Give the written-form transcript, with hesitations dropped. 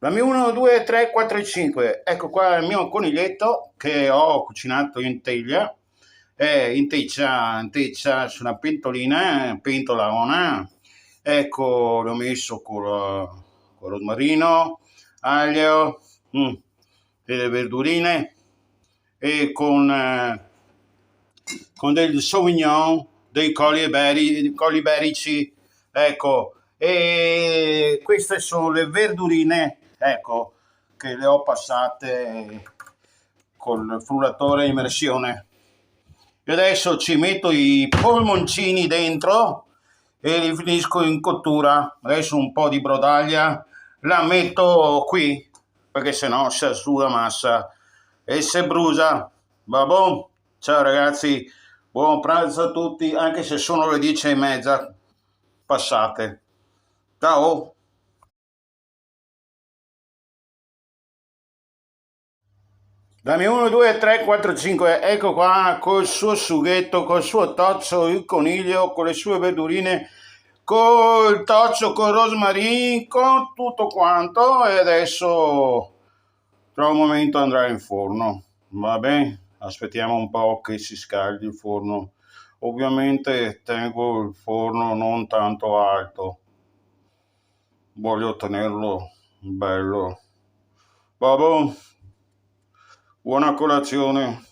Dammi 1, 2, 3, 4 e 5. Ecco qua il mio coniglietto che ho cucinato in teglia, in teggia su una pentolina, pentolona. Ecco, l'ho messo con rosmarino, aglio, e le verdurine e con del sauvignon, dei coli iberici, ecco, e queste sono le verdurine, ecco, che le ho passate col frullatore a immersione. E adesso ci metto i polmoncini dentro e li finisco in cottura. Adesso un po' di brodaglia la metto qui perché sennò si asciuga massa e se brucia. Vabbè, ciao ragazzi, buon pranzo a tutti, anche se sono le 10:30 passate. Ciao. Dammi 1, 2, 3, 4, 5, ecco qua col suo sughetto, col suo toccio, il coniglio, con le sue verdurine, col toccio, col rosmarino, con tutto quanto e adesso tra un momento andrà in forno, va bene? Aspettiamo un po' che si scaldi il forno. Ovviamente tengo il forno non tanto alto, voglio tenerlo bello. Vabbè, buona colazione.